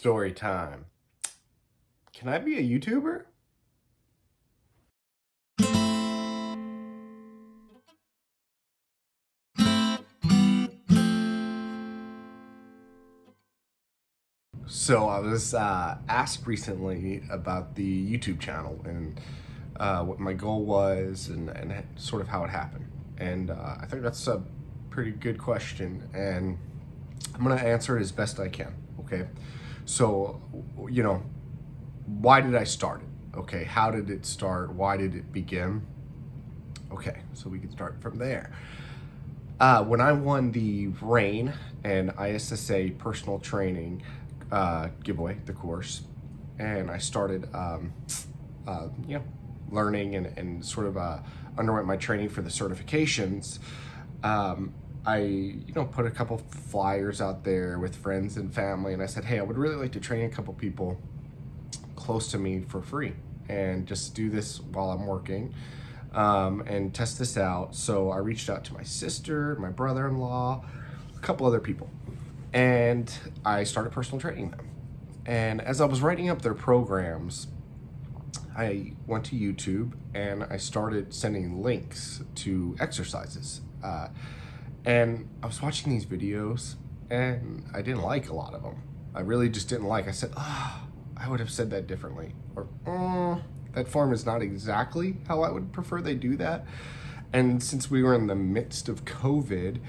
Story time. Can I be a YouTuber? So I was asked recently about the YouTube channel and what my goal was and sort of how it happened. And I think that's a pretty good question, and I'm gonna answer it as best I can, okay? So, why did I start it? Okay, how did it start? Why did it begin? Okay, so we can start from there. When I won the RAIN and ISSA personal training giveaway, the course, and I started, learning and sort of underwent my training for the certifications. I put a couple flyers out there with friends and family, and I said, hey, I would really like to train a couple people close to me for free and just do this while I'm working and test this out. So I reached out to my sister, my brother-in-law, a couple other people, and I started personal training them. And as I was writing up their programs, I went to YouTube and I started sending links to exercises. And I was watching these videos and I didn't like a lot of them. I really just didn't like. I said, I would have said that differently. Or, that form is not exactly how I would prefer they do that. And since we were in the midst of COVID,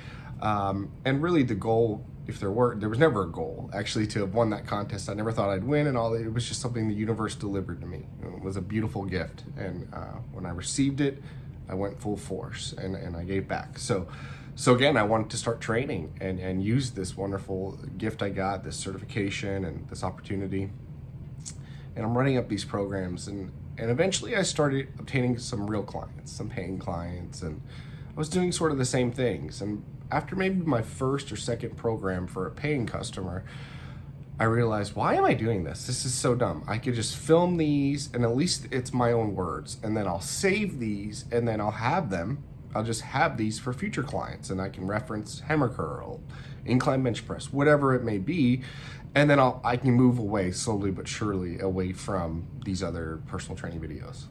and really the goal, if there was never a goal actually to have won that contest. I never thought I'd win, and it was just something the universe delivered to me. It was a beautiful gift. And when I received it, I went full force and I gave back. So again, I wanted to start training and use this wonderful gift I got, this certification and this opportunity. And I'm running up these programs, and eventually I started obtaining some real clients, some paying clients, and I was doing sort of the same things. And after maybe my first or second program for a paying customer, I realized, why am I doing this? This is so dumb. I could just film these, and at least it's my own words, and then I'll save these, and then I'll just have these for future clients, and I can reference hammer curl, incline bench press, whatever it may be, and then I can move away slowly but surely away from these other personal training videos.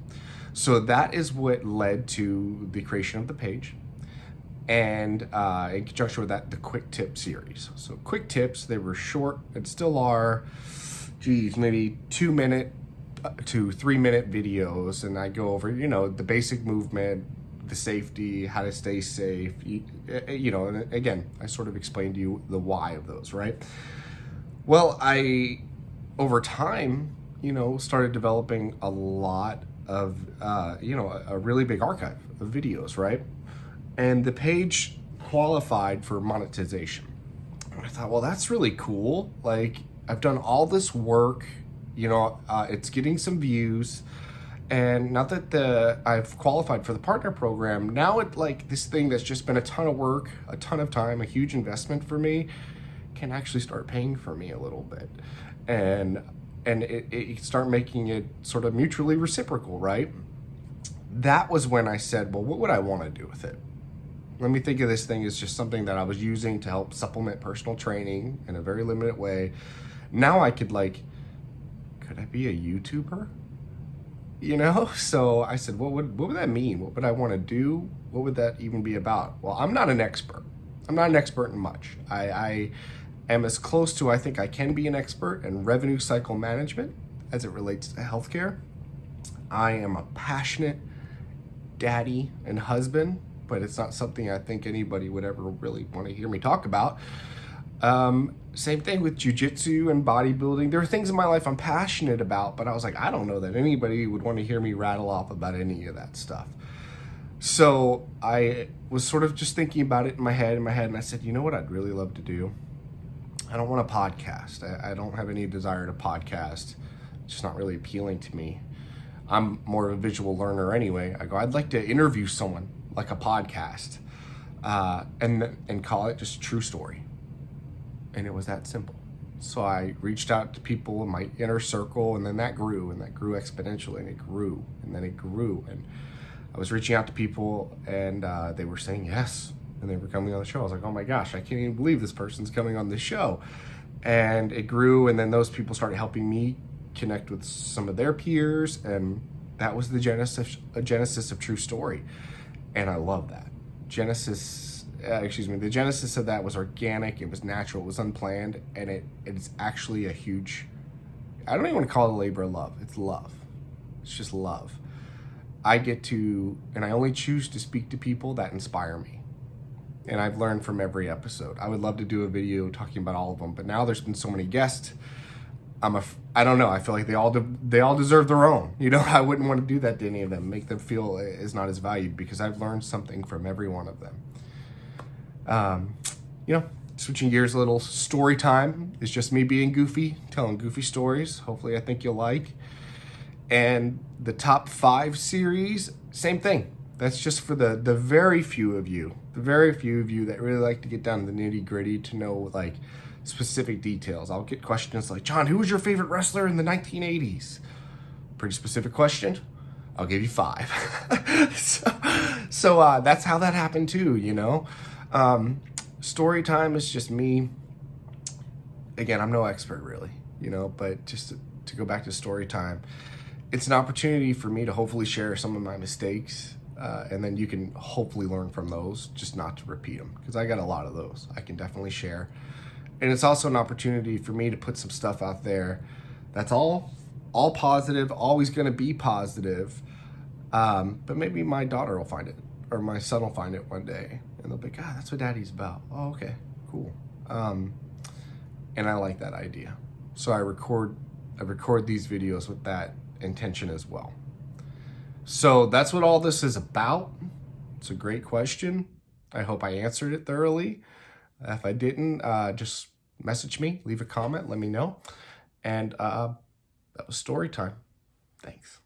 So that is what led to the creation of the page, and in conjunction with that, the quick tip series. So quick tips, they were short and still are, maybe 2 minute to 3 minute videos, and I go over, the basic movement, the safety, how to stay safe, and again, I sort of explained to you the why of those, right? Well, I, over time, started developing a lot of, a really big archive of videos, right? And the page qualified for monetization. And I thought, well, that's really cool. Like, I've done all this work, it's getting some views. And now that I've qualified for the partner program, now this thing that's just been a ton of work, a ton of time, a huge investment for me, can actually start paying for me a little bit. And it start making it sort of mutually reciprocal, right? That was when I said, well, what would I want to do with it? Let me think of this thing as just something that I was using to help supplement personal training in a very limited way. Now I could could I be a YouTuber? So I said, what would that mean? What would I want to do? What would that even be about? Well, I'm not an expert. I'm not an expert in much. I am as close to, I think I can be an expert in revenue cycle management as it relates to healthcare. I am a passionate daddy and husband, but it's not something I think anybody would ever really want to hear me talk about. Same thing with jujitsu and bodybuilding. There are things in my life I'm passionate about, but I was like, I don't know that anybody would want to hear me rattle off about any of that stuff. So I was sort of just thinking about it in my head, and I said, you know what I'd really love to do? I don't want a podcast. I don't have any desire to podcast. It's just not really appealing to me. I'm more of a visual learner anyway. I go, I'd like to interview someone like a podcast, and call it just TrueStory. And it was that simple. So I reached out to people in my inner circle, and then that grew exponentially, and it grew, and then it grew. And I was reaching out to people, and they were saying yes, and they were coming on the show. I was like, oh my gosh, I can't even believe this person's coming on this show. And it grew, and then those people started helping me connect with some of their peers, and that was the genesis of TrueStory. And I love that. The genesis of that was organic, it was natural, it was unplanned, and it's actually a huge, I don't even want to call it a labor of love. It's love. It's just love. I get to, and I only choose to speak to people that inspire me. And I've learned from every episode. I would love to do a video talking about all of them, but now there's been so many guests. I don't know. I feel like they all deserve their own. You know, I wouldn't want to do that to any of them. Make them feel is not as valued, because I've learned something from every one of them. You know, switching gears a little. Story time is just me being goofy, telling goofy stories. Hopefully, I think you'll like. And the top 5 series, same thing. That's just for the very few of you, that really like to get down to the nitty gritty, to know like specific details. I'll get questions like, John, who was your favorite wrestler in the 1980s? Pretty specific question. I'll give you 5. so that's how that happened too, you know. Story time is just me. Again, I'm no expert really, you know, but just to go back to story time, it's an opportunity for me to hopefully share some of my mistakes. And then you can hopefully learn from those, just not to repeat them, because I got a lot of those I can definitely share. And it's also an opportunity for me to put some stuff out there that's all positive, always going to be positive. But maybe my daughter will find it, or my son will find it one day, and they'll be like, God, that's what Daddy's about. Oh, okay, cool. And I like that idea. So I record these videos with that intention as well. So that's what all this is about. It's a great question. I hope I answered it thoroughly. If I didn't, just message me, leave a comment, let me know. And that was story time. Thanks.